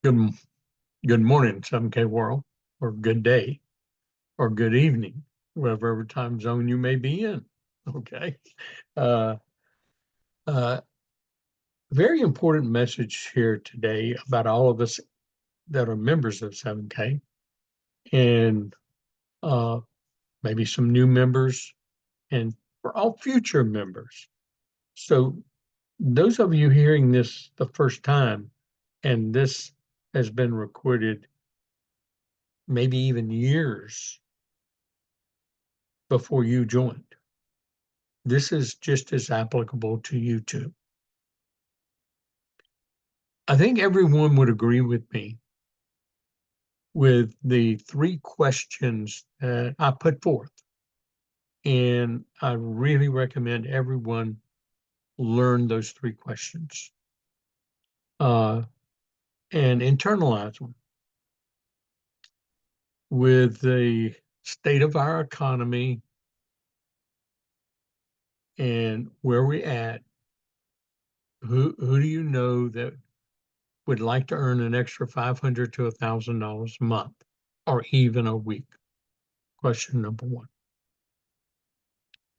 Good, good morning, 7K world, or good day, or good evening, whatever time zone you may be in. Okay. Uh, uh, Very important message here today about all of us that are members of 7K and uh, maybe some new members and for all future members. So, those of you hearing this the first time, and this has been recorded maybe even years before you joined. This is just as applicable to you too. I think everyone would agree with me with the three questions that I put forth. And I really recommend everyone learn those three questions uh, and internalize them. With the state of our economy and where we're at, who do you know that would like to earn an extra $500 to $1,000 a month or even a week? Question number one.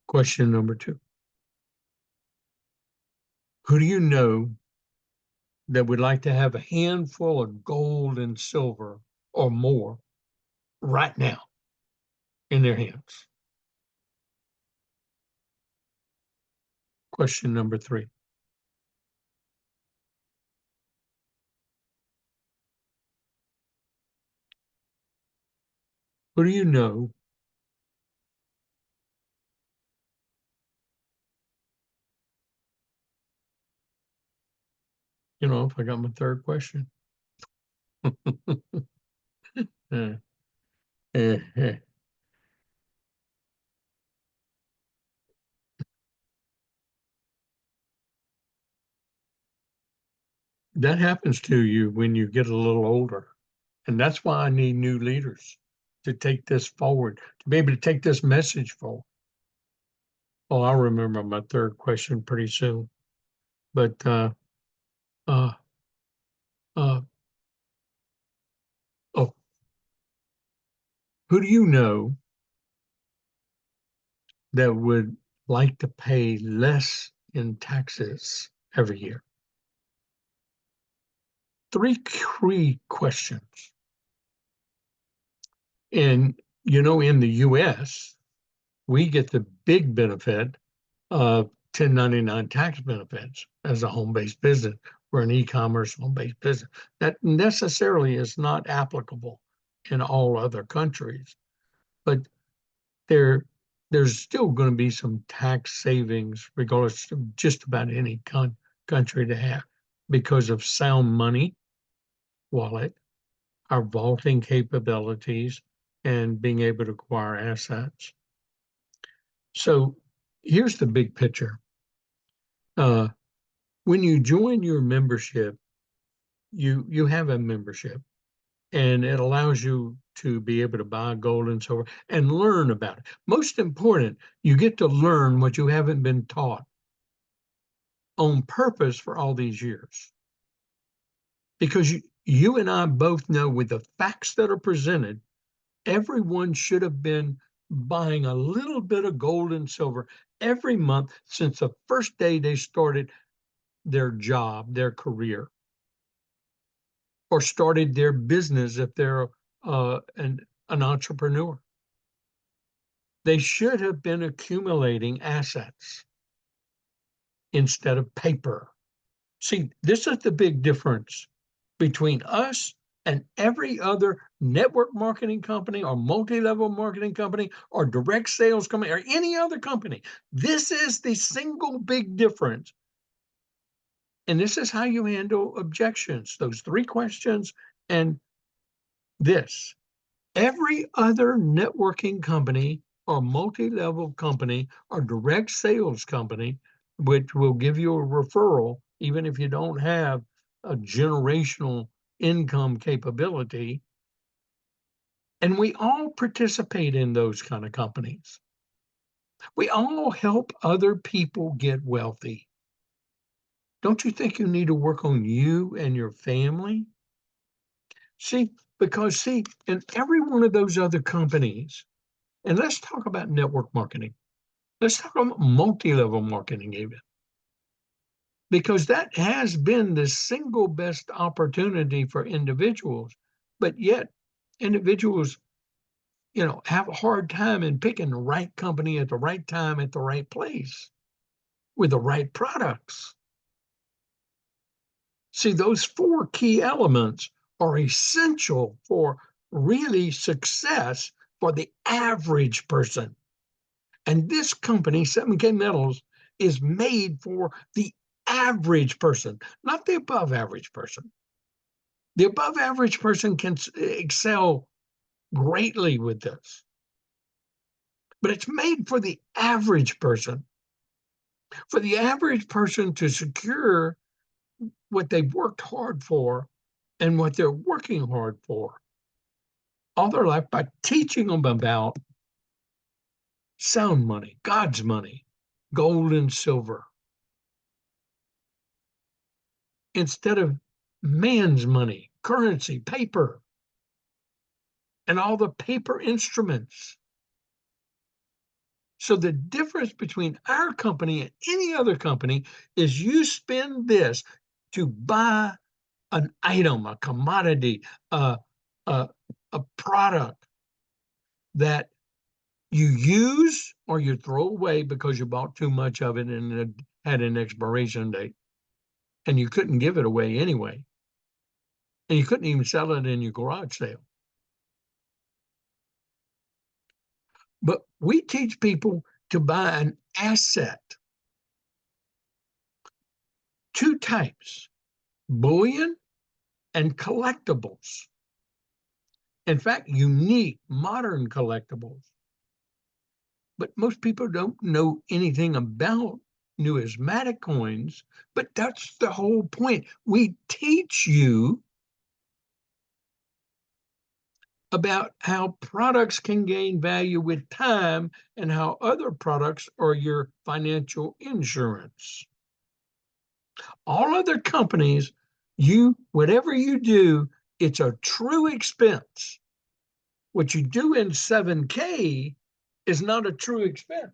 Question number two. Who do you know that would like to have a handful of gold and silver or more right now in their hands? Question number three. Who do you know? If I got my third question. Uh, uh, uh. That happens to you when you get a little older. And that's why I need new leaders to take this forward, to be able to take this message forward. Oh, I'll remember my third question pretty soon. But uh, uh, oh, who do you know that would like to pay less in taxes every year? Three key questions. And, in the US, we get the big benefit of 1099 tax benefits as a home based business. We're an e commerce home based business. That necessarily is not applicable in all other countries, but there there's still going to be some tax savings regardless of just about any country to have because of sound money wallet, our vaulting capabilities, and being able to acquire assets. So here's the big picture. Uh, when you join your membership, you have a membership, and it allows you to be able to buy gold and silver and learn about it. Most important, you get to learn what you haven't been taught on purpose for all these years. Because you and I both know with the facts that are presented, everyone should have been buying a little bit of gold and silver every month since the first day they started their job, their career, or started their business if they're an entrepreneur. They should have been accumulating assets instead of paper. See, this is the big difference between us and every other network marketing company or multi-level marketing company or direct sales company or any other company. This is the single big difference. And this is how you handle objections, those three questions and this. Every other networking company or multi-level company or direct sales company, which will give you a referral, even if you don't have a generational income capability. And we all participate in those kind of companies. We all help other people get wealthy. Don't you think you need to work on you and your family? See, in every one of those other companies, and let's talk about network marketing. Let's talk about multi-level marketing even, because that has been the single best opportunity for individuals, but yet individuals, have a hard time in picking the right company at the right time at the right place with the right products. See, those four key elements are essential for really success for the average person. And this company, 7K Metals, is made for the average person, not the above average person. The above average person can excel greatly with this, but it's made for the average person. For the average person to secure what they've worked hard for and what they're working hard for all their life by teaching them about sound money, God's money, gold and silver, instead of man's money, currency, paper, and all the paper instruments. So the difference between our company and any other company is you spend this to buy an item, a commodity, a, a product that you use or you throw away because you bought too much of it and it had an expiration date, and you couldn't give it away anyway. And you couldn't even sell it in your garage sale. But we teach people to buy an asset. Two types, bullion and collectibles. In fact, unique modern collectibles. But most people don't know anything about numismatic coins, but that's the whole point. We teach you about how products can gain value with time and how other products are your financial insurance. All other companies, whatever you do, it's a true expense. What you do in 7K is not a true expense.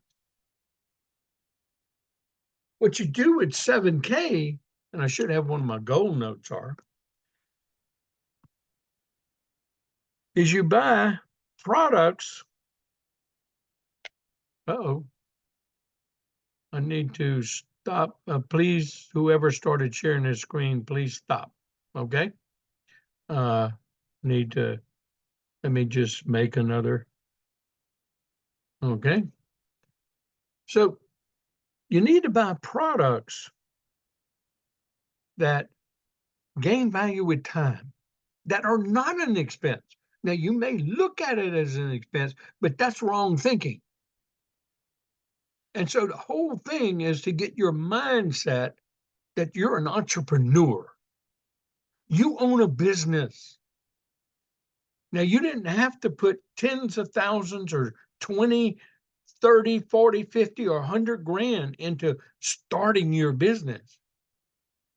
What you do with 7K, and I should have one of my gold notes is you buy products. Uh-oh. I need to stop. Please, whoever started sharing this screen, please stop. Okay. Uh, need to, let me just make another. Okay. So you need to buy products that gain value with time, that are not an expense. Now, you may look at it as an expense, but that's wrong thinking. And so the whole thing is to get your mindset that you're an entrepreneur. You own a business. Now, you didn't have to put tens of thousands or 20, 30, 40, 50, or 100 grand into starting your business.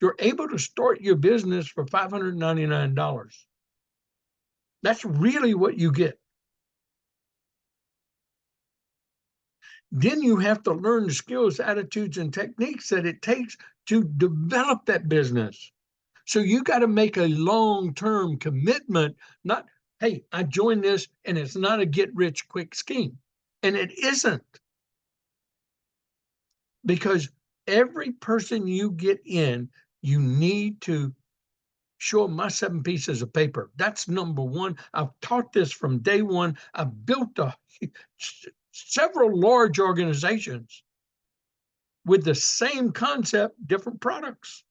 You're able to start your business for $599. That's really what you get. Then you have to learn the skills, attitudes, and techniques that it takes to develop that business. So you got to make a long-term commitment, not, hey, I joined this and it's not a get-rich-quick scheme. And it isn't. Because every person you get in, you need to show them my 7 pieces of paper. That's number one. I've taught this from day one. I've built several large organizations with the same concept, different products.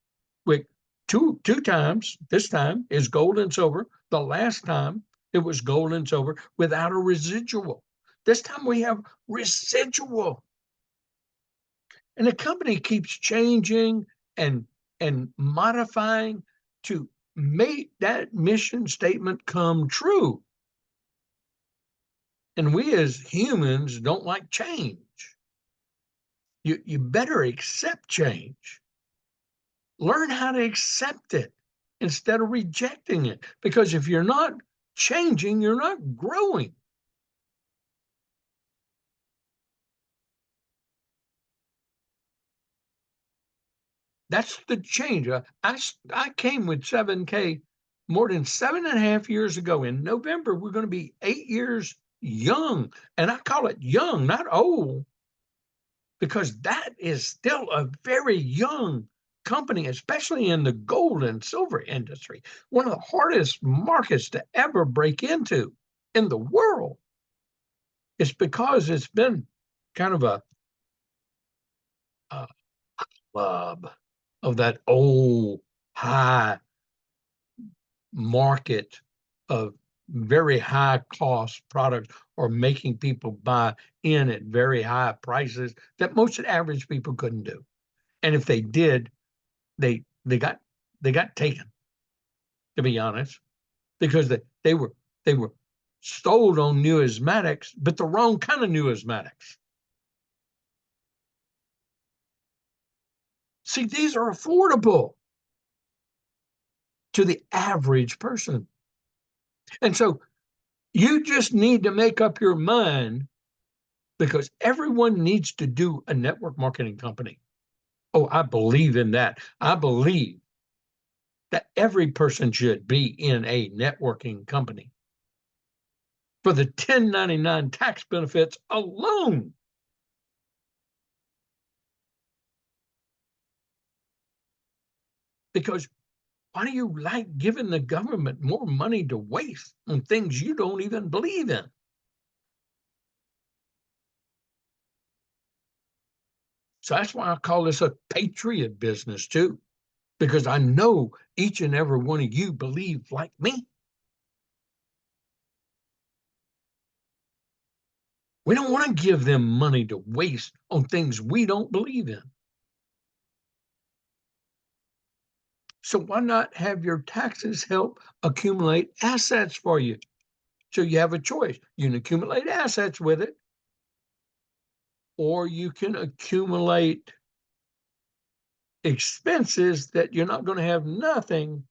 With two times, this time is gold and silver. The last time it was gold and silver without a residual. This time we have residual. And the company keeps changing and modifying to make that mission statement come true. And we as humans don't like change. You better accept change. Learn how to accept it. instead of rejecting it. Because if you're not changing, you're not growing. That's the change. I came with 7K more than 7.5 years ago. In November, we're going to be 8 years young. And I call it young, not old, because that is still a very young company, especially in the gold and silver industry, one of the hardest markets to ever break into in the world. It's because it's been kind of a club of that old high market of very high cost products, or making people buy in at very high prices that most average people couldn't do. And if they did, they got taken, to be honest, because they were sold on numismatics, but the wrong kind of numismatics. See, these are affordable to the average person. And so you just need to make up your mind, because everyone needs to do a network marketing company. Oh, I believe in that. I believe that every person should be in a networking company for the 1099 tax benefits alone. Because why do you like giving the government more money to waste on things you don't even believe in? So that's why I call this a patriot business too, because I know each and every one of you believe like me. We don't want to give them money to waste on things we don't believe in. So why not have your taxes help accumulate assets for you? So you have a choice. You can accumulate assets with it, or you can accumulate expenses that you're not going to have nothing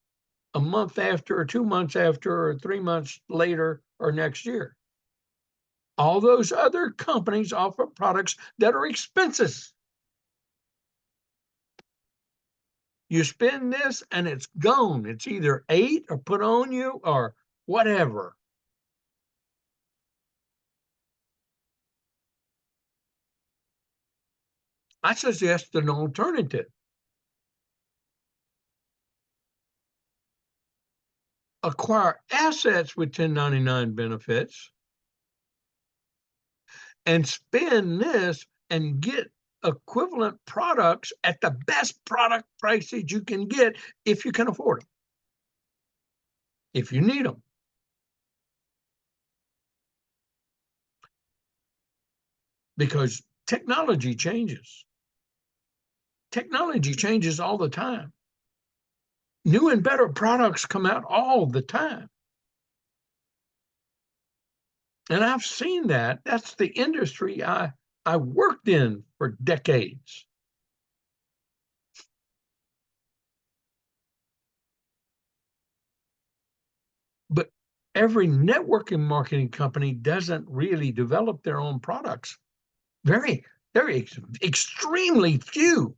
a month after, or 2 months after, or 3 months later, or next year. All those other companies offer products that are expenses. You spend this and it's gone. It's either ate or put on you or whatever. I suggest an alternative. Acquire assets with 1099 benefits and spend this and get equivalent products at the best product prices you can get, if you can afford them, if you need them. Because technology changes. Technology changes all the time. New and better products come out all the time. And I've seen that. That's the industry I worked in for decades. But every networking marketing company doesn't really develop their own products. Very extremely few.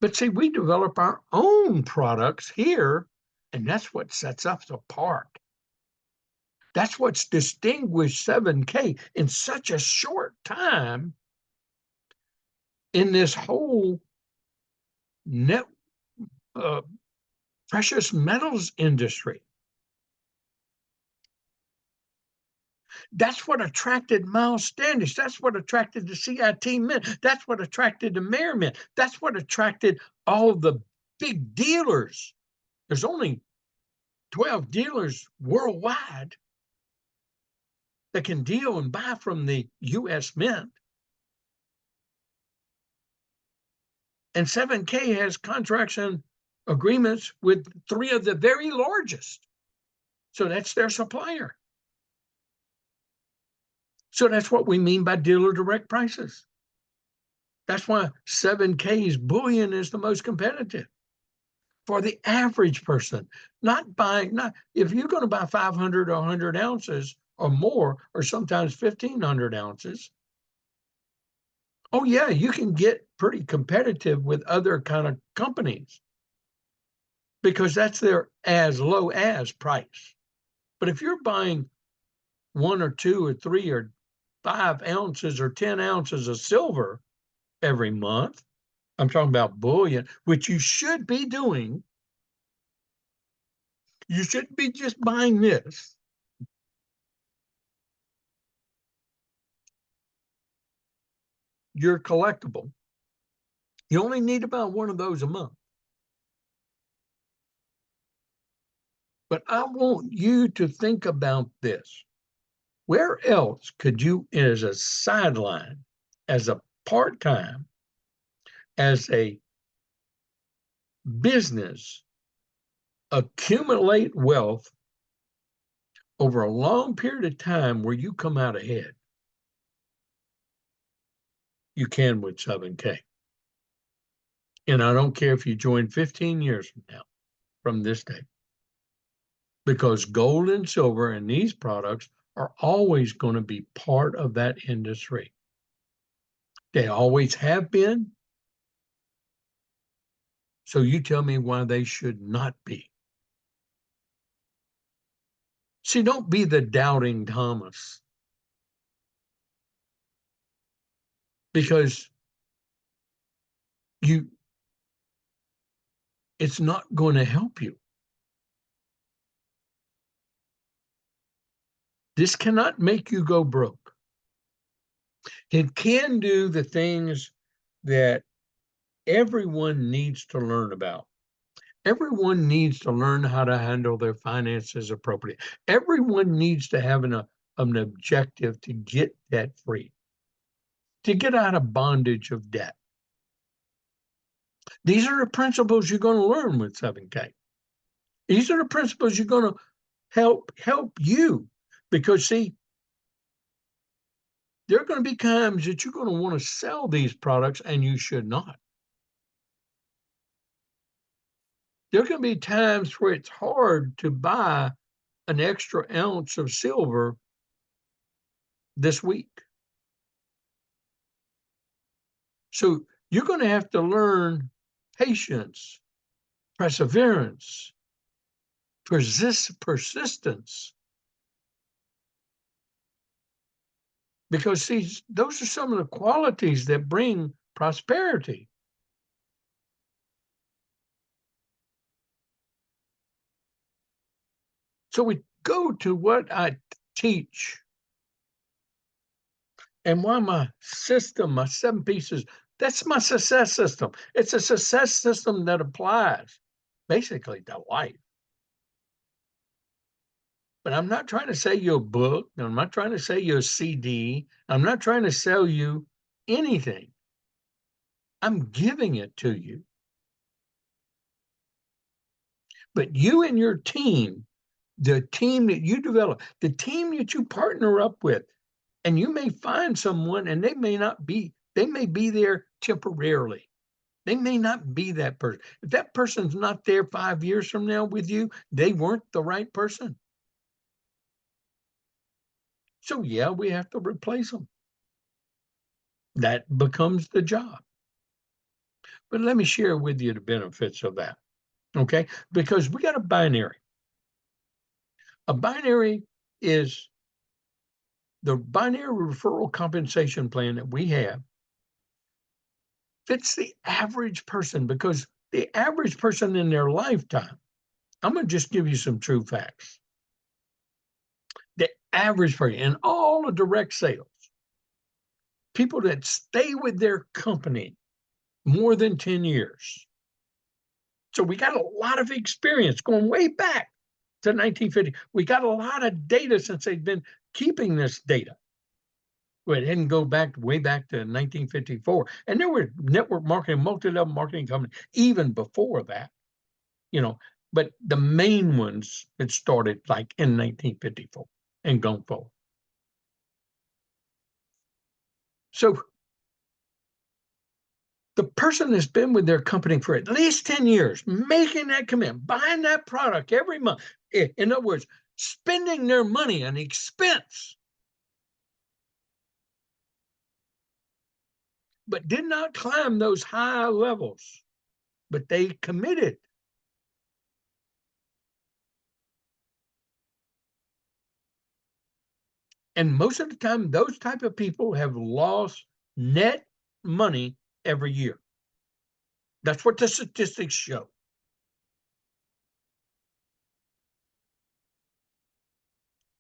But see, we develop our own products here, and that's what sets us apart. That's what's distinguished 7K in such a short time in this whole net uh, precious metals industry. That's what attracted Miles Standish. That's what attracted the CIT men. That's what attracted the Merriman. That's what attracted all the big dealers. There's only 12 dealers worldwide that can deal and buy from the U.S. Mint. And 7K has contracts and agreements with 3 of the very largest. So that's their supplier. So that's what we mean by dealer direct prices. That's why 7K's bullion is the most competitive for the average person. Not buying, not if you're going to buy 500 or 100 ounces or more, or sometimes 1,500 ounces. Oh yeah, you can get pretty competitive with other kind of companies because that's their as low as price. But if you're buying 1 or 2 or 3 or 5 ounces or 10 ounces of silver every month, I'm talking about bullion, which you should be doing. You shouldn't be just buying this. You're collectible. You only need about one of those a month. But I want you to think about this. Where else could you, as a sideline, as a part time, as a business, accumulate wealth over a long period of time where you come out ahead? You can with 7K. And I don't care if you join 15 years from now, from this day, because gold and silver and these products are always going to be part of that industry. They always have been. So you tell me why they should not be. See, don't be the doubting Thomas, because you it's not going to help you. This cannot make you go broke. It can do the things that everyone needs to learn about. Everyone needs to learn how to handle their finances appropriately. Everyone needs to have an objective to get debt free, to get out of bondage of debt. These are the principles you're going to learn with 7K. These are the principles you're going to help you, because see, there are going to be times that you're going to want to sell these products and you should not. There are going to be times where it's hard to buy an extra ounce of silver this week. So you're going to have to learn patience, perseverance, persistence. Because see, those are some of the qualities that bring prosperity. So we go to what I teach and why my system, my 7 pieces, that's my success system. It's a success system that applies basically to life. But I'm not trying to sell you a book. I'm not trying to sell you a CD. I'm not trying to sell you anything. I'm giving it to you. But you and your team, the team that you develop, the team that you partner up with, and you may find someone and they may be there temporarily. They may not be that person. If that person's not there 5 years from now with you, they weren't the right person. So yeah, we have to replace them. That becomes the job. But let me share with you the benefits of that. Okay? Because we got a binary. A binary is the binary referral compensation plan that we have fits the average person, because the average person in their lifetime, I'm going to just give you some true facts. The average person in all the direct sales, people that stay with their company more than 10 years. So we got a lot of experience going way back to 1950. We got a lot of data since they've been keeping this data. Well, it didn't go back way back to 1954. And there were network marketing, multi-level marketing companies even before that, but the main ones had started like in 1954 and gone forward. So The person that's been with their company for at least 10 years, making that commitment, buying that product every month, in other words, spending their money on expense, but did not climb those high levels, but they committed. And most of the time, those type of people have lost net money every year. That's what the statistics show.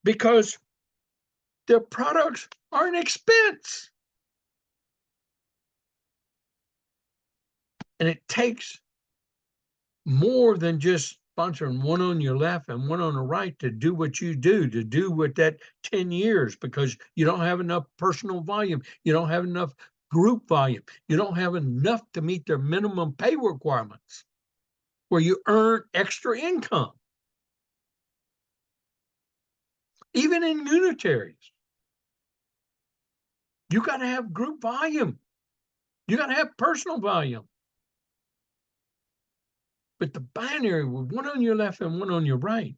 Because their products are an expense. And it takes more than just sponsoring one on your left and one on the right to do what you do, to do with that 10 years, because you don't have enough personal volume. You don't have enough group volume. You don't have enough to meet their minimum pay requirements where you earn extra income. Even in unitaries, you got to have group volume. You got to have personal volume. But the binary with one on your left and one on your right,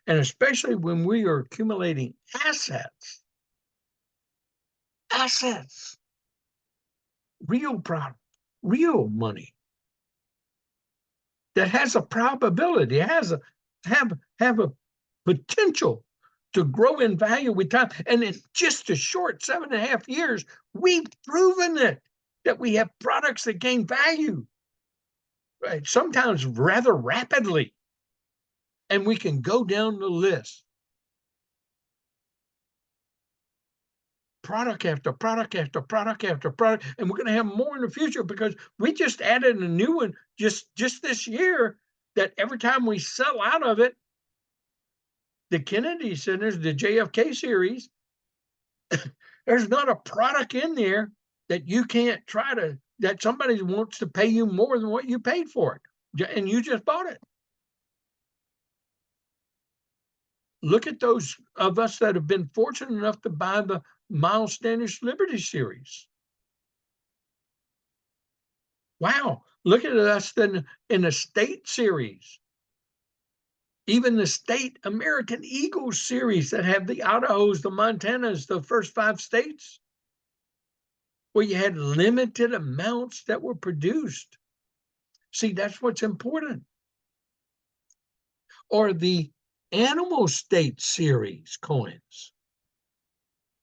and especially when we are accumulating assets, real product, real money that has a probability, has a have a potential to grow in value with time. And in just a short 7.5 years, we've proven it, that we have products that gain value, right? Sometimes rather rapidly. And we can go down the list. Product after product after product after product, and we're going to have more in the future because we just added a new one just this year, that every time we sell out of it, the Kennedy Centers, the JFK series, there's not a product in there that you can't try to, that somebody wants to pay you more than what you paid for it, and you just bought it. Look at those of us that have been fortunate enough to buy the Miles Standish Liberty series. Wow, look at us then in the state series. Even the state American Eagles series that have the Idahos, the Montanas, the first 5 states, where you had limited amounts that were produced. See, that's what's important. Or the Animal State series coins.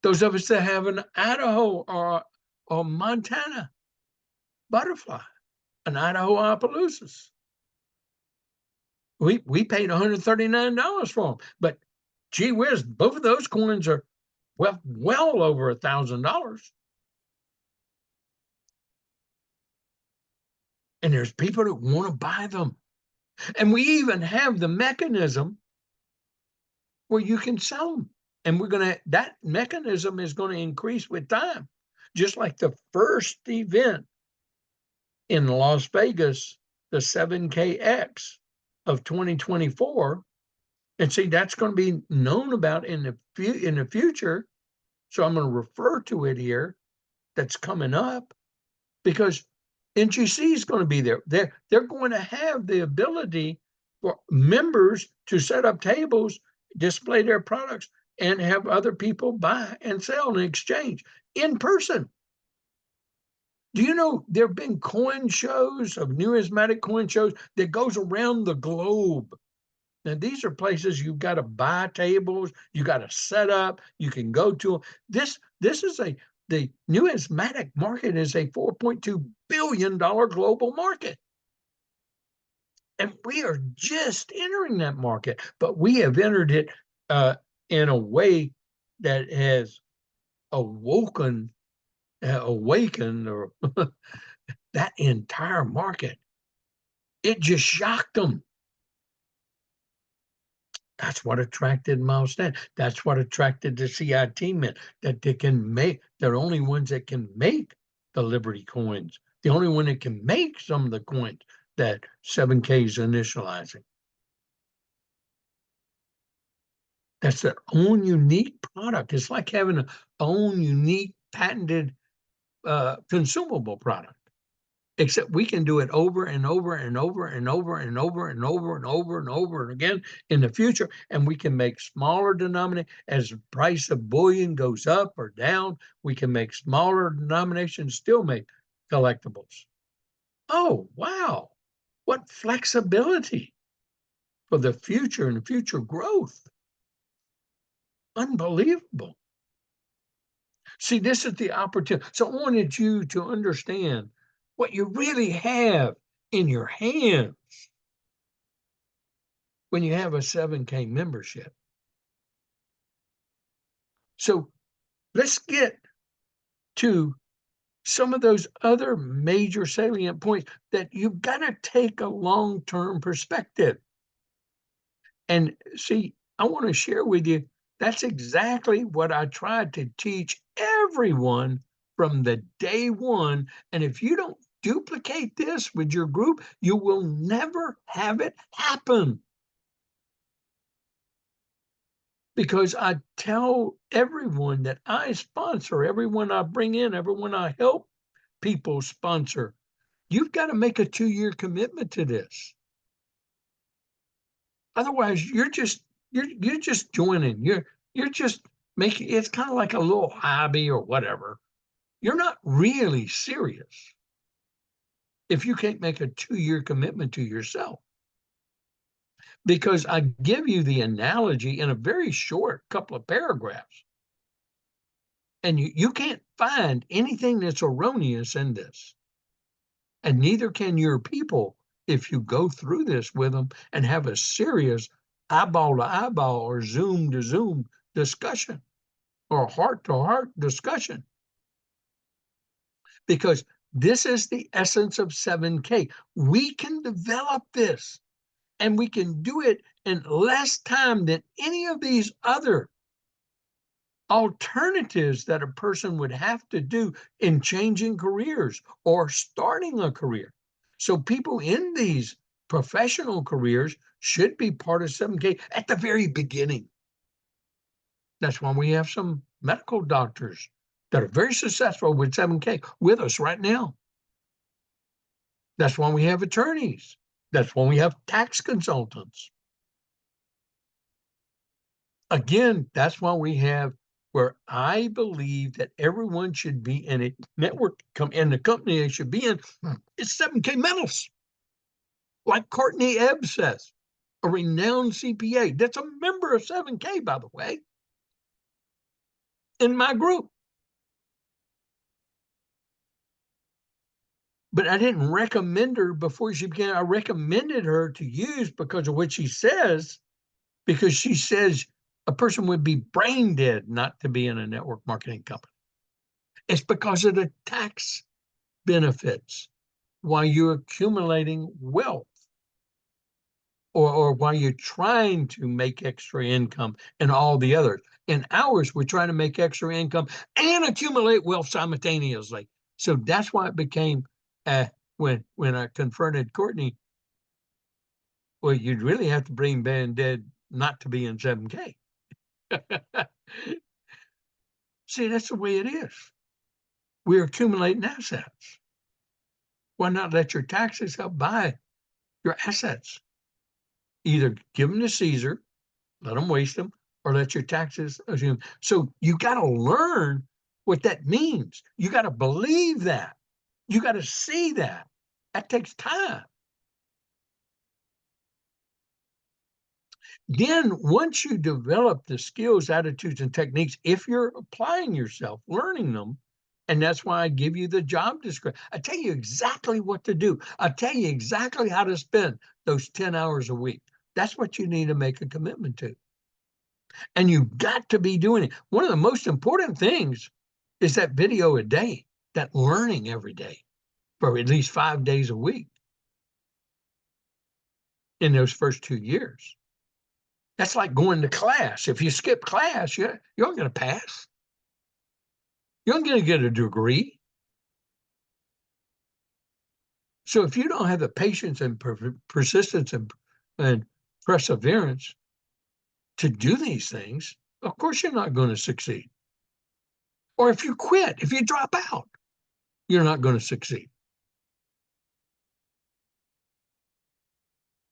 Those of us that have an Idaho or Montana butterfly, an Idaho Opelousas. We paid $139 for them, but gee whiz, both of those coins are well over $1,000. And there's people that want to buy them. And we even have the mechanism where you can sell them. And that mechanism is going to increase with time. Just like the first event in Las Vegas, the 7KX of 2024. And see, that's going to be known about in the future. So I'm going to refer to it here. That's coming up because NGC is going to be there. They're going to have the ability for members to set up tables, display their products, and have other people buy and sell and exchange in person. Do you know there have been coin shows, of numismatic coin shows, that goes around the globe? Now, these are places you've got to buy tables, you got to set up, you can go to them. This is the numismatic market is a $4.2 billion global market. And we are just entering that market, but we have entered it in a way that has awakened or that entire market. It just shocked them. That's what attracted Miles Standish. That's what attracted the CIT men, that they can make, they're the only ones that can make the Liberty coins, the only one that can make some of the coins that 7K is initializing. That's their own unique product. It's like having an own unique patented consumable product. except we can do it over and over and over and over and over and over and over and over and again in the future. And we can make smaller denominations as the price of bullion goes up or down. We can make smaller denominations, still make collectibles. Oh, wow. What flexibility for the future and future growth. Unbelievable. See, this is the opportunity. So I wanted you to understand what you really have in your hands when you have a 7K membership. So let's get to some of those other major salient points that you've got to take a long-term perspective. And see, I want to share with you, that's exactly what I tried to teach everyone from the day one. And if you don't duplicate this with your group, you will never have it happen. Because I tell everyone that I sponsor, everyone I bring in, everyone I help people sponsor, you've got to make a 2-year commitment to this. Otherwise, you're just joining. You're just making, it's kind of like a little hobby or whatever. You're not really serious if you can't make a 2-year commitment to yourself. Because I give you the analogy in a very short couple of paragraphs. And you can't find anything that's erroneous in this. And neither can your people if you go through this with them and have a serious eyeball to eyeball or Zoom to Zoom discussion or heart to heart discussion. Because this is the essence of 7K. We can develop this and we can do it in less time than any of these other alternatives that a person would have to do in changing careers or starting a career. So people in these professional careers should be part of 7K at the very beginning. That's why we have some medical doctors that are very successful with 7K with us right now. That's why we have attorneys. That's why we have tax consultants. Again, that's why we have where I believe that everyone should be in a network and the company they should be in is 7K Metals. Like Courtney Ebb says, a renowned CPA that's a member of 7K, by the way, in my group. But I didn't recommend her before she began. I recommended her to use because of what she says, because she says a person would be brain dead not to be in a network marketing company. It's because of the tax benefits while you're accumulating wealth or while you're trying to make extra income and all the others. In ours, we're trying to make extra income and accumulate wealth simultaneously. So that's why it became, when I confronted Courtney, well, you'd really have to bring Ben dead not to be in 7K. See, that's the way it is. We're accumulating assets. Why not let your taxes help buy your assets? Either give them to Caesar, let them waste them, or let your taxes assume. So you got to learn what that means. You got to believe that. You got to see that. That takes time. Then once you develop the skills, attitudes, and techniques, if you're applying yourself, learning them, and that's why I give you the job description. I tell you exactly what to do. I tell you exactly how to spend those 10 hours a week. That's what you need to make a commitment to. And you've got to be doing it. One of the most important things is that video a day, that learning every day for at least 5 days a week in those first 2 years. That's like going to class. If you skip class, you aren't going to pass. You aren't going to get a degree. So if you don't have the patience and persistence and perseverance to do these things, of course you're not going to succeed. Or if you quit, if you drop out, you're not going to succeed.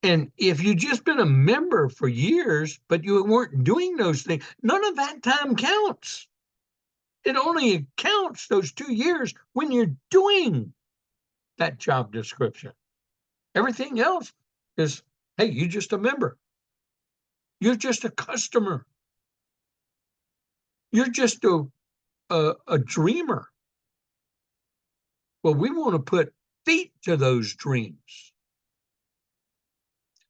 And if you've just been a member for years, but you weren't doing those things, none of that time counts. It only counts those 2 years when you're doing that job description. Everything else is, hey, you're just a member. You're just a customer. You're just a dreamer. Well, we want to put feet to those dreams.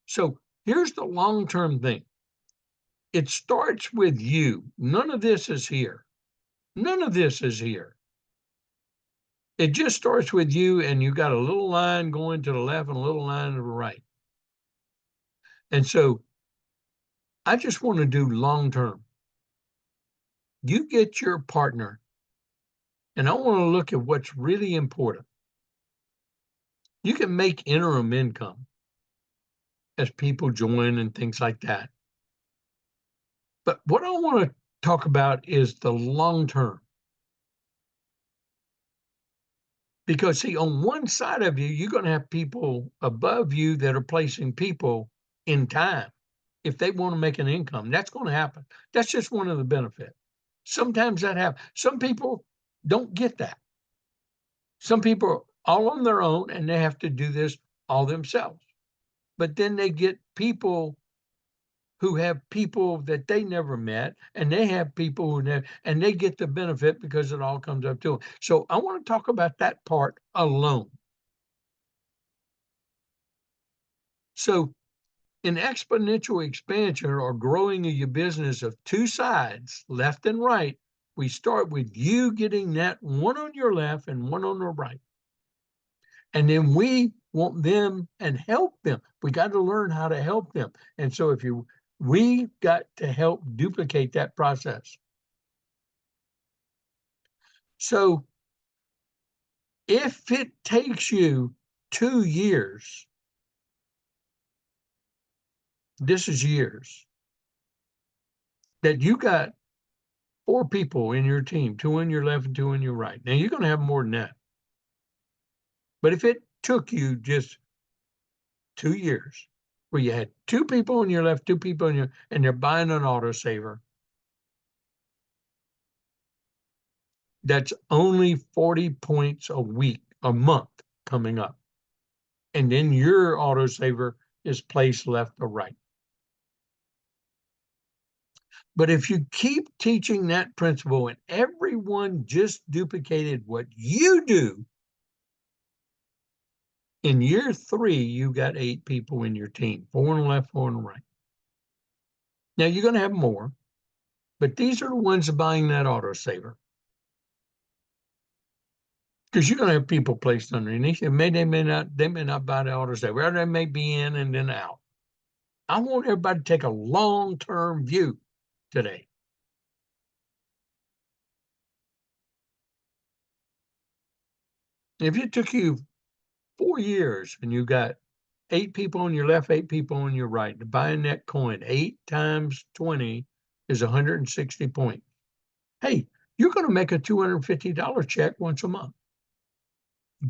So here's the long-term thing. It starts with you. None of this is here. None of this is here. It just starts with you, and you got a little line going to the left and a little line to the right. And so I just want to do long-term. You get your partner, and I want to look at what's really important. You can make interim income as people join and things like that. But what I want to talk about is the long term. Because, see, on one side of you, you're going to have people above you that are placing people in time if they want to make an income. That's going to happen. That's just one of the benefits. Sometimes that happens. Some people don't get that. Some people are all on their own and they have to do this all themselves. But then they get people who have people that they never met, and they have people who never, and they get the benefit because it all comes up to them. So I want to talk about that part alone. So in exponential expansion or growing of your business of two sides, left and right, we start with you getting that one on your left and one on the right. And then we want them and help them. We got to learn how to help them. And so we got to help duplicate that process. So if it takes you 2 years, this is years, that you got 4 people in your team, 2 on your left and 2 on your right. Now you're going to have more than that. But if it took you just 2 years, where you had 2 people on your left, 2 people on your, and they're buying an autosaver, that's only 40 points a month coming up. And then your autosaver is placed left or right. But if you keep teaching that principle and everyone just duplicated what you do, in year 3, you got 8 people in your team, 4 on the left, 4 on the right. Now you're going to have more, but these are the ones buying that autosaver. Because you're going to have people placed underneath. They may not buy the autosaver. They may be in and then out. I want everybody to take a long-term view today. If it took you 4 years and you got 8 people on your left, 8 people on your right, buying that coin, 8 times 20 is 160 points. Hey, you're going to make a $250 check once a month.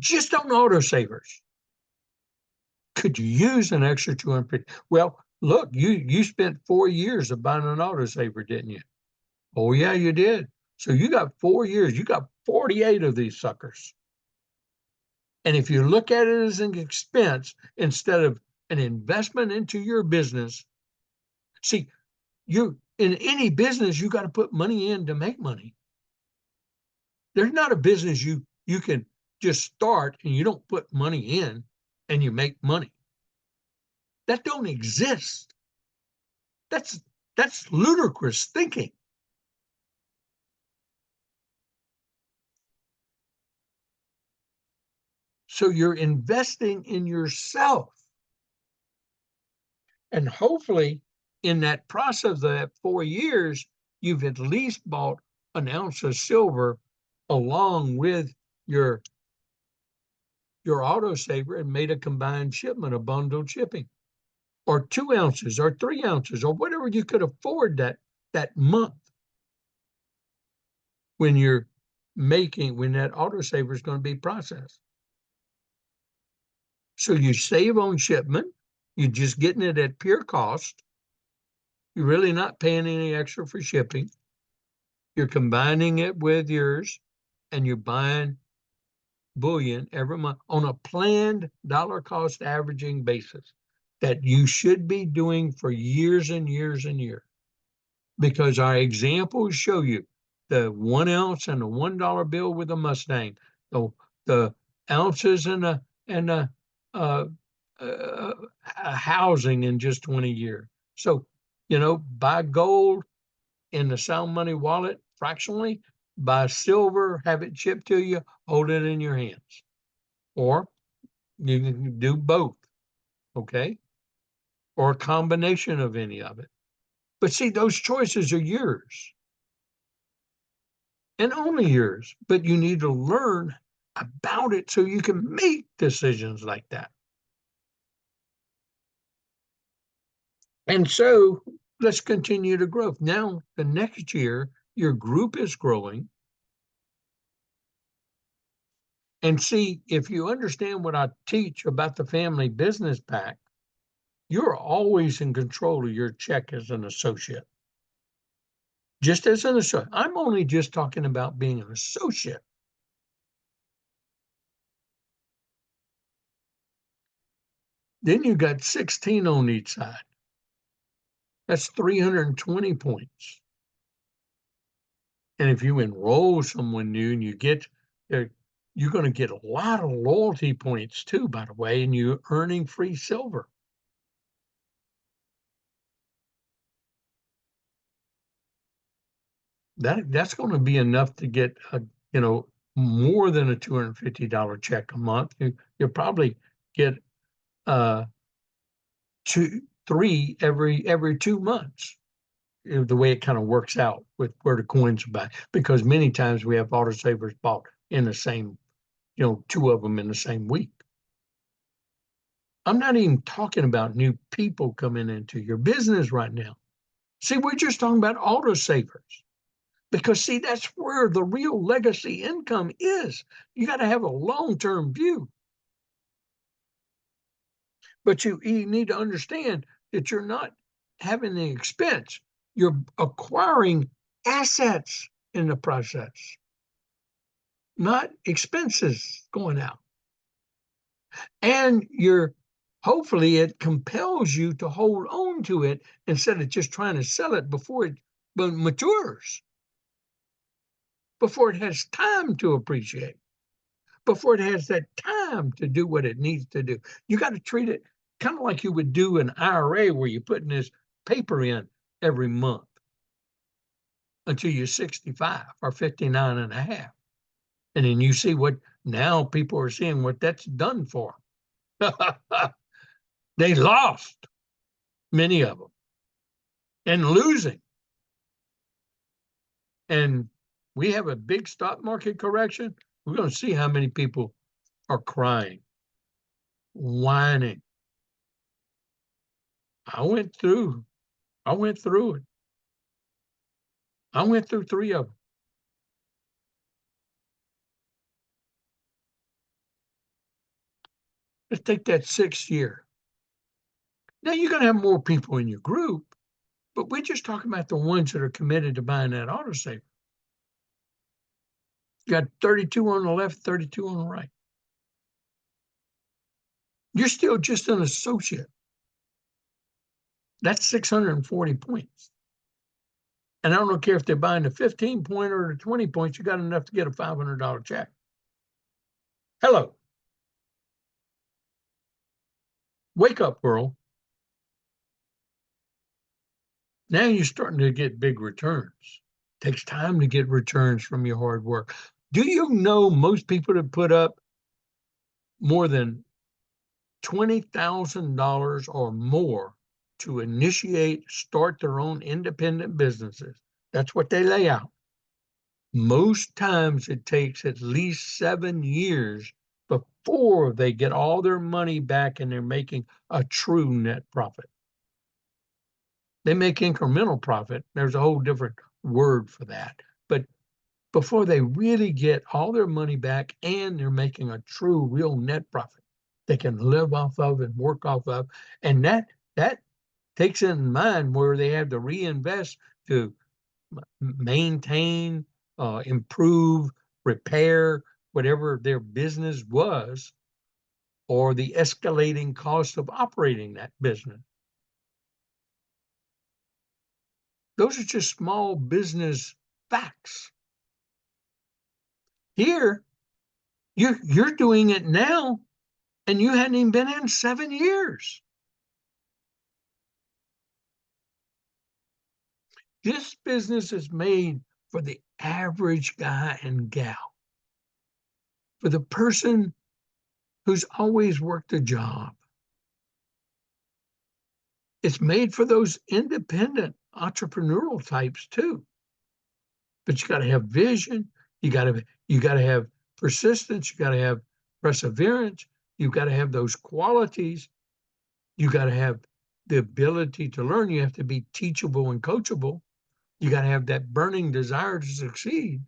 Just on autosavers. Could you use an extra 250? Well, look, you spent 4 years of buying an autosaver, didn't you? Oh, yeah, you did. So you got 4 years. You got 48 of these suckers. And if you look at it as an expense instead of an investment into your business, see, you in any business, you got to put money in to make money. There's not a business you can just start and you don't put money in and you make money. That don't exist. That's ludicrous thinking. So you're investing in yourself. And hopefully in that process of that 4 years, you've at least bought an ounce of silver along with your autosaver and made a combined shipment, a bundled shipping, or 2 ounces or 3 ounces or whatever you could afford that month when that autosaver is going to be processed. So you save on shipment, You're just getting it at pure cost. You're really not paying any extra for shipping. You're combining it with yours, and you're buying bullion every month on a planned dollar cost averaging basis that you should be doing for years and years and years. Because our examples show you the 1 ounce and the $1 bill with a Mustang, the ounces and the uh, uh, housing in just 20 years. So, buy gold in the sound money wallet fractionally, buy silver, have it shipped to you, hold it in your hands. Or you can do both, okay? Or a combination of any of it. But see, those choices are yours and only yours, but you need to learn about it so you can make decisions like that. And so let's continue to grow. Now, the next year, your group is growing. And see, if you understand what I teach about the family business pack, you're always in control of your check as an associate. Just as an associate. I'm only just talking about being an associate. Then you got 16 on each side. That's 320 points. And if you enroll someone new and you get there, you're going to get a lot of loyalty points too, by the way, and you're earning free silver. That's going to be enough to get more than a $250 check a month. You'll probably get uh three every 2 months, the way it kind of works out with where the coins are back. Because many times we have autosavers bought in the same, two of them in the same week. I'm not even talking about new people coming into your business right now. See, we're just talking about autosavers. Because, see, that's where the real legacy income is. You got to have a long-term view. But you need to understand that you're not having the expense. You're acquiring assets in the process, not expenses going out. And hopefully it compels you to hold on to it instead of just trying to sell it before it matures, before it has time to appreciate, before it has that time to do what it needs to do. You got to treat it kind of like you would do an IRA where you're putting this paper in every month until you're 65 or 59 and a half. And then you see what now people are seeing what that's done for them. They lost, many of them, and losing. And we have a big stock market correction. We're going to see how many people are crying, whining. I went through it. I went through three of them. Let's take that 6th year. Now you're going to have more people in your group, but we're just talking about the ones that are committed to buying that autosaver. You got 32 on the left, 32 on the right. You're still just an associate. That's 640 points. And I don't care if they're buying the 15 point or the 20 points, you got enough to get a $500 check. Hello. Wake up, world. Now you're starting to get big returns. It takes time to get returns from your hard work. Do you know most people that put up more than $20,000 or more to start their own independent businesses? That's what they lay out. Most times it takes at least 7 years before they get all their money back and they're making a true net profit. They make incremental profit. There's a whole different word for that. But before they really get all their money back and they're making a true, real net profit, they can live off of and work off of. And that takes in mind where they have to reinvest to maintain, improve, repair whatever their business was, or the escalating cost of operating that business. Those are just small business facts. Here, you're doing it now, and you hadn't even been in 7 years. This business is made for the average guy and gal, for the person who's always worked a job. It's made for those independent entrepreneurial types too. But you got to have vision, you got to have persistence, you got to have perseverance, you got to have those qualities, you got to have the ability to learn, you have to be teachable and coachable, you got to have that burning desire to succeed,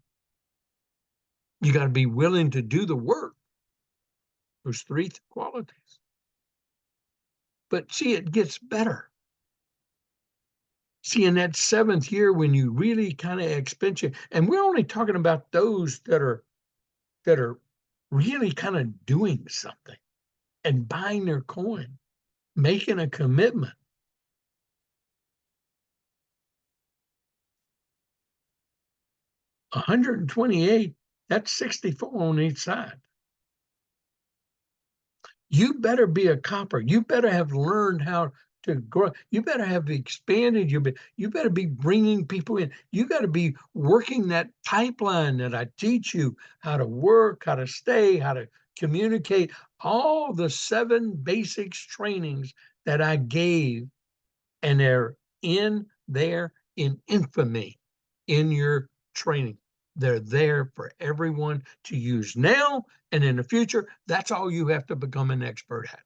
you got to be willing to do the work. Those three qualities. But see, it gets better. See, in that 7th year, when you really kind of expansion, and we're only talking about those that are really kind of doing something and buying their coin, making a commitment. $128, that's 64 on each side. You better be a copper. You better have learned how to grow. You better have expanded. You better be bringing people in. You got to be working that pipeline that I teach you how to work, how to stay, how to communicate, all the 7 basics trainings that I gave, and they're in there in infamy in your training. They're there for everyone to use now and in the future. That's all you have to become an expert at.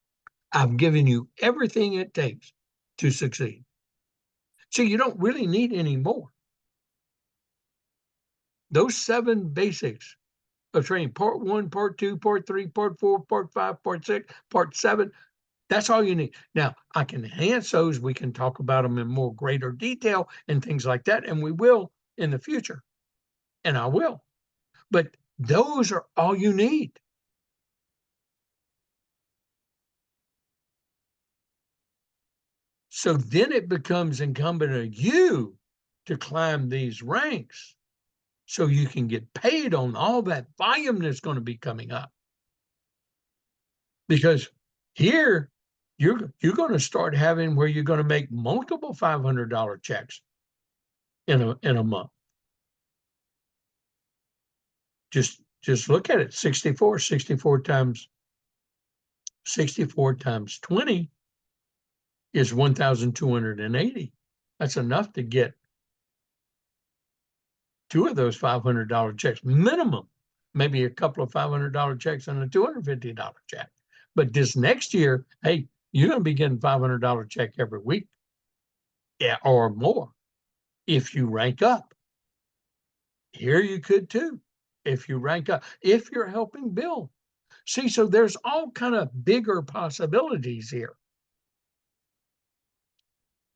I've given you everything it takes to succeed. So you don't really need any more. Those 7 basics of training, part 1, part 2, part 3, part 4, part 5, part 6, part 7, that's all you need. Now, I can enhance those. We can talk about them in more greater detail and things like that, and we will in the future. And I will. But those are all you need. So then it becomes incumbent on you to climb these ranks so you can get paid on all that volume that's going to be coming up. Because here you're going to start having where you're going to make multiple $500 checks in a month. Just look at it. 64 times 20 is 1,280. That's enough to get 2 of those $500 checks minimum, maybe a couple of $500 checks and a $250 check. But this next year, hey, you're going to be getting $500 check every week, yeah, or more, if you rank up. Here you could too, if you rank up, if you're helping build. See, so there's all kind of bigger possibilities here.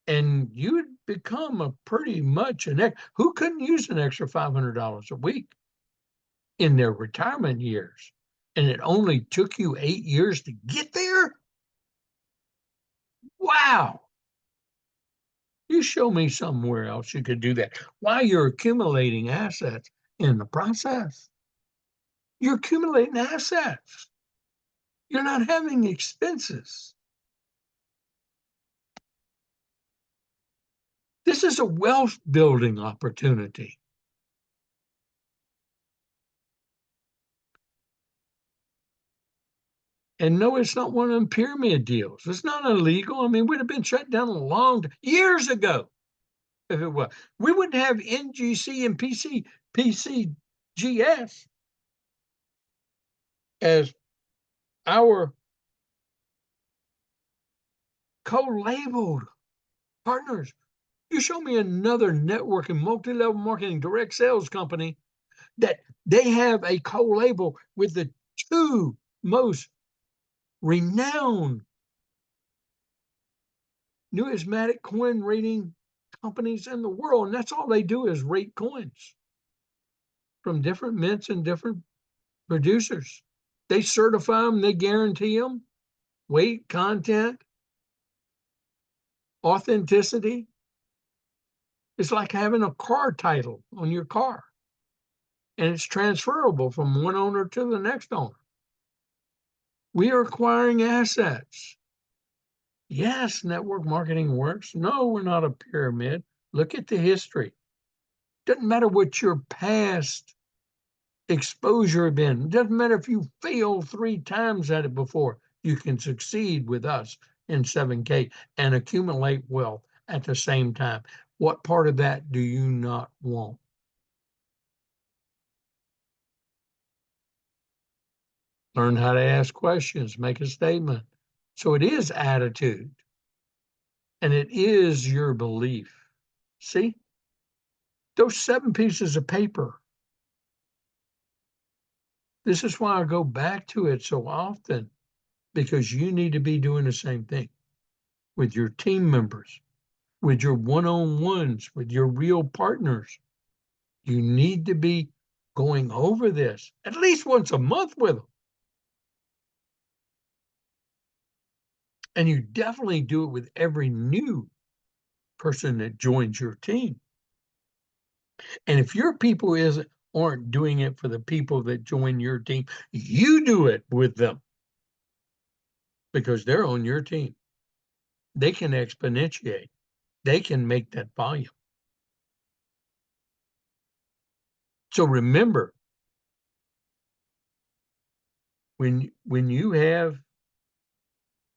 And you would become a pretty much who couldn't use an extra $500 a week in their retirement years, and it only took you 8 years to get there? Wow. You show me somewhere else you could do that while you're accumulating assets in the process. You're accumulating assets. You're not having expenses. This is a wealth building opportunity. And no, it's not one of them pyramid deals. It's not illegal. I mean, we'd have been shut down years ago if it was. We wouldn't have NGC and PCGS as our co-labeled partners. You show me another networking, multi-level marketing, direct sales company that they have a co-label with the 2 most renowned numismatic coin rating companies in the world. And that's all they do is rate coins from different mints and different producers. They certify them, they guarantee them, weight, content, authenticity. It's like having a car title on your car, and it's transferable from one owner to the next owner. We are acquiring assets. Yes, network marketing works. No, we're not a pyramid. Look at the history. Doesn't matter what your past exposure been. Doesn't matter if you failed 3 times at it before. You can succeed with us in 7K and accumulate wealth at the same time. What part of that do you not want? Learn how to ask questions, make a statement. So it is attitude and it is your belief. See, those 7 pieces of paper. This is why I go back to it so often, because you need to be doing the same thing with your team members, with your one-on-ones, with your real partners. You need to be going over this at least once a month with them. And you definitely do it with every new person that joins your team. And if your people aren't doing it for the people that join your team, you do it with them because they're on your team. They can exponentiate. They can make that volume. So remember, when you have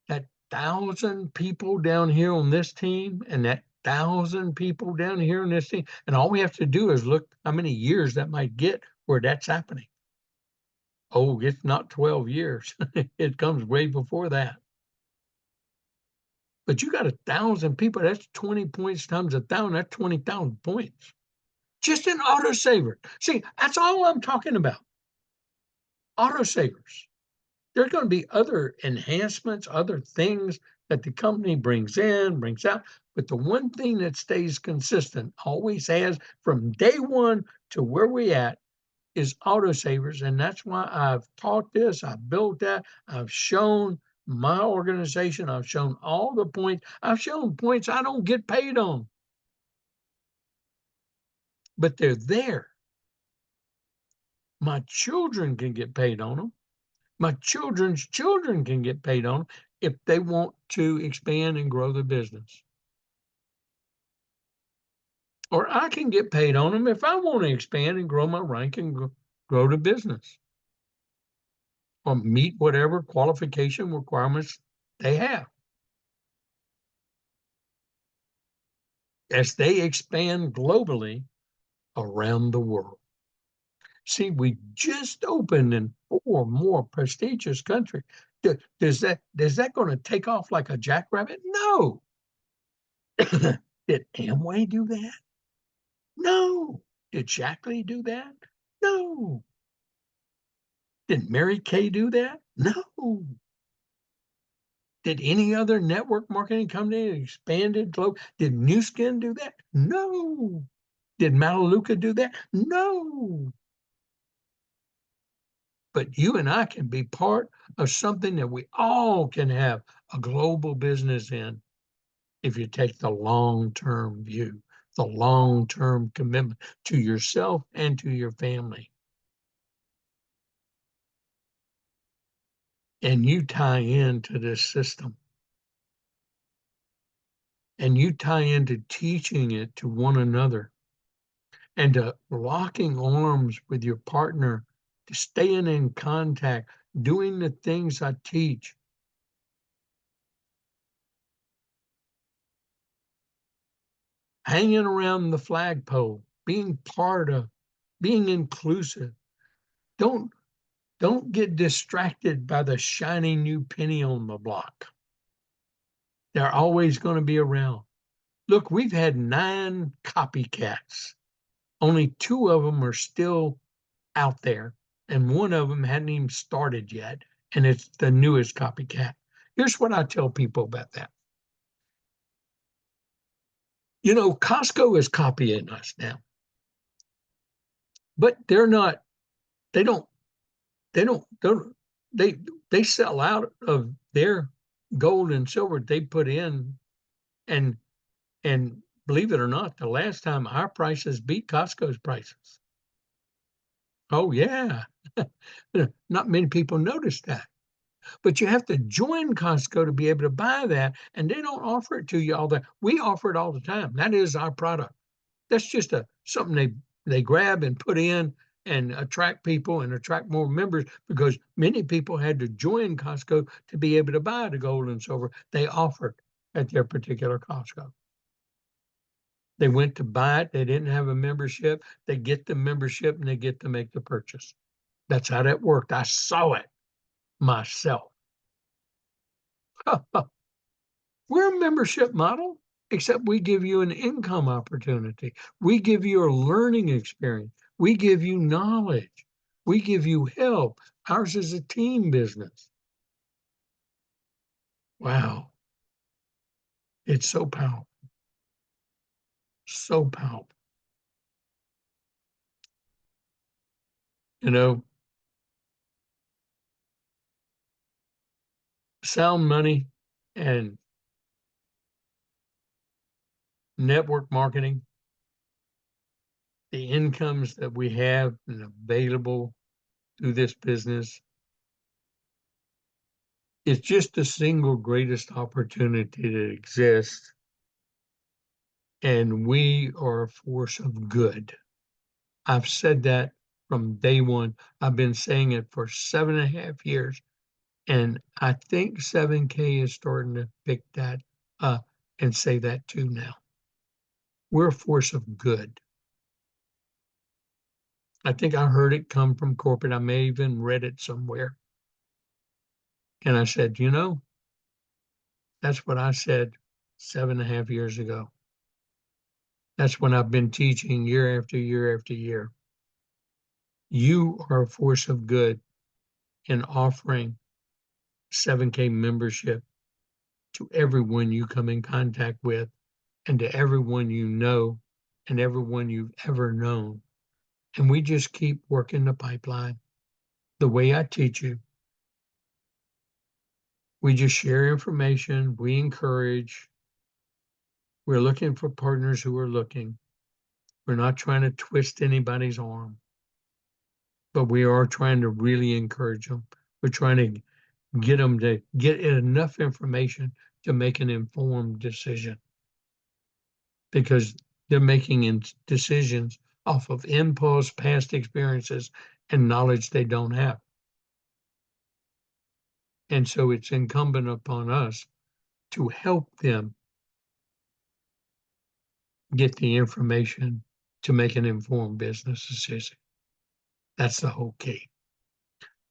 that 1,000 people down here on this team and that 1,000 people down here on this team, and all we have to do is look how many years that might get where that's happening. Oh, it's not 12 years. It comes way before that. But you got 1,000 people, that's 20 points times 1,000, that's 20,000 points. Just an autosaver. See, that's all I'm talking about. Autosavers. There's going to be other enhancements, other things that the company brings in, brings out. But the one thing that stays consistent, always has from day one to where we at, is autosavers. And that's why I've taught this, I've built that, I've shown my organization, I've shown all the points, I've shown points I don't get paid on. But they're there. My children can get paid on them. My children's children can get paid on them if they want to expand and grow the business. Or I can get paid on them if I want to expand and grow my rank and grow the business. Or meet whatever qualification requirements they have. As they expand globally around the world. See, we just opened in 4 more prestigious countries. Is that going to take off like a jackrabbit? No. Did Amway do that? No. Did Shackley do that? No. Did Mary Kay do that? No. Did any other network marketing company expanded global? Did New Skin do that? No. Did Mataluca do that? No. But you and I can be part of something that we all can have a global business in if you take the long-term view, the long-term commitment to yourself and to your family. And you tie into this system. And you tie into teaching it to one another and to locking arms with your partner, to staying in contact, doing the things I teach. Hanging around the flagpole, being part of, being inclusive. Don't get distracted by the shiny new penny on the block. They're always going to be around. Look, we've had 9 copycats. Only 2 of them are still out there, and one of them hadn't even started yet, and it's the newest copycat. Here's what I tell people about that. You know, Costco is copying us now, but they're not, they don't, don't, they, they sell out of their gold and silver they put in, and, and believe it or not, the last time our prices beat Costco's prices. Oh yeah. Not many people notice that. But you have to join Costco to be able to buy that, and they don't offer it to you all the. We offer it all the time. That is our product. That's just a something they grab and put in and attract people and attract more members, because many people had to join Costco to be able to buy the gold and silver they offered at their particular Costco. They went to buy it. They didn't have a membership. They get the membership and they get to make the purchase. That's how that worked. I saw it myself. We're a membership model, except we give you an income opportunity. We give you a learning experience. We give you knowledge. We give you help. Ours is a team business. Wow. It's so powerful. So powerful. You know, sound money and network marketing, the incomes that we have and available through this business, it's just the single greatest opportunity that exists. And we are a force of good. I've said that from day one. I've been saying it for 7.5 years. And I think 7K is starting to pick that up and say that too now. We're a force of good. I think I heard it come from corporate. I may even read it somewhere. And I said, you know, that's what I said 7.5 years ago. That's when I've been teaching year after year after year. You are a force of good in offering 7K membership to everyone you come in contact with, and to everyone you know, and everyone you've ever known. And we just keep working the pipeline the way I teach you. We just share information, we encourage. We're looking for partners who are looking. We're not trying to twist anybody's arm, but we are trying to really encourage them. We're trying to get them to get enough information to make an informed decision, because they're making decisions off of impulse, past experiences, and knowledge they don't have. And so it's incumbent upon us to help them get the information to make an informed business decision. That's the whole key.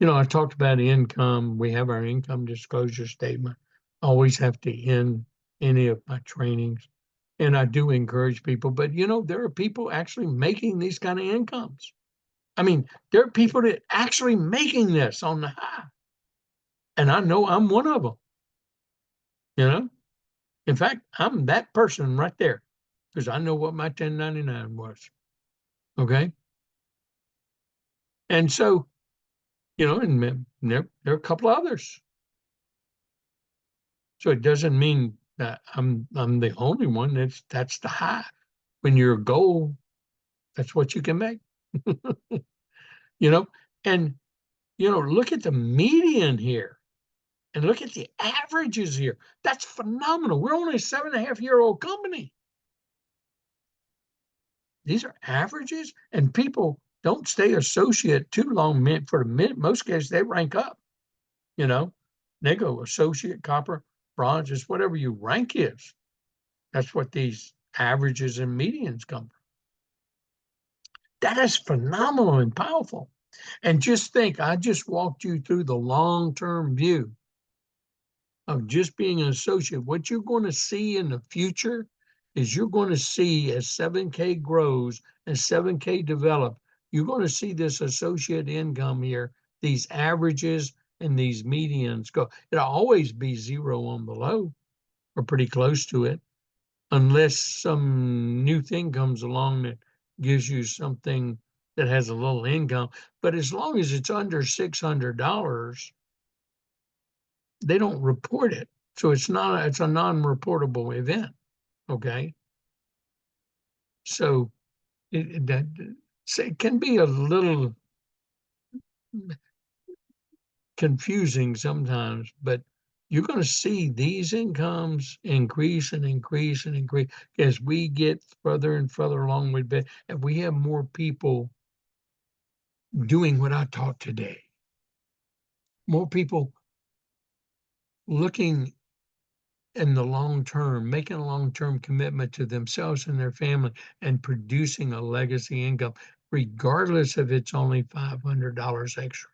You know, I talked about income. We have our income disclosure statement. I always have to end any of my trainings. And I do encourage people, but you know, there are people actually making these kind of incomes. I mean, there are people that actually making this on the high. And I know I'm one of them, you know? In fact, I'm that person right there, because I know what my 1099 was. Okay. And so, you know, and there are a couple others. So it doesn't mean that I'm the only one. That's the high. When you're a goal, that's what you can make. You know, and you know, look at the median here and look at the averages here. That's phenomenal. We're only a 7.5-year-old company. These are averages, and people don't stay associate too long. For most cases, they rank up. You know, they go associate, copper, bronze, just whatever your rank is. That's what these averages and medians come from. That is phenomenal and powerful. And just think, I just walked you through the long-term view of just being an associate. What you're going to see in the future is you're going to see, as 7K grows and 7K develop, you're going to see this associate income here, these averages and these medians go. It'll always be zero on the low or pretty close to it, unless some new thing comes along that gives you something that has a little income. But as long as it's under $600, they don't report it. So it's a non-reportable event. Okay. So it can be a little confusing sometimes, but you're going to see these incomes increase and increase and increase as we get further and further along with it, and we have more people doing what I taught today. More people looking in the long term, making a long term commitment to themselves and their family, and producing a legacy income, regardless if it's only $500 extra.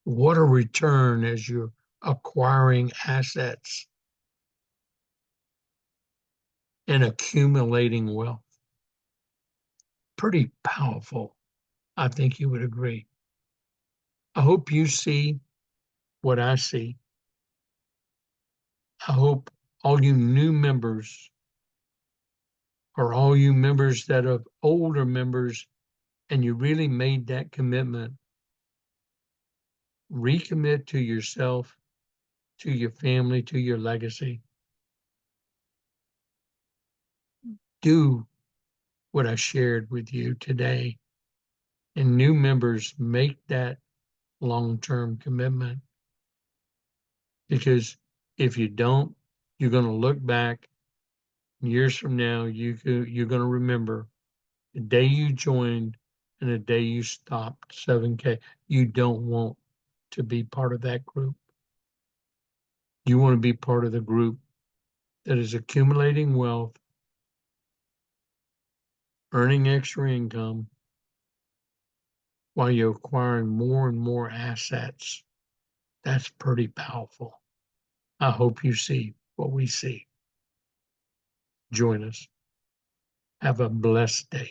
What a return as you're acquiring assets and accumulating wealth. Pretty powerful. I think you would agree. I hope you see what I see. I hope all you new members, or all you members that are older members and you really made that commitment, recommit to yourself, to your family, to your legacy. Do what I shared with you today. And new members, make that long-term commitment. Because if you don't, you're going to look back years from now, you're going to remember the day you joined and the day you stopped 7K. You don't want to be part of that group. You want to be part of the group that is accumulating wealth, earning extra income, while you're acquiring more and more assets. That's pretty powerful. I hope you see what we see. Join us. Have a blessed day.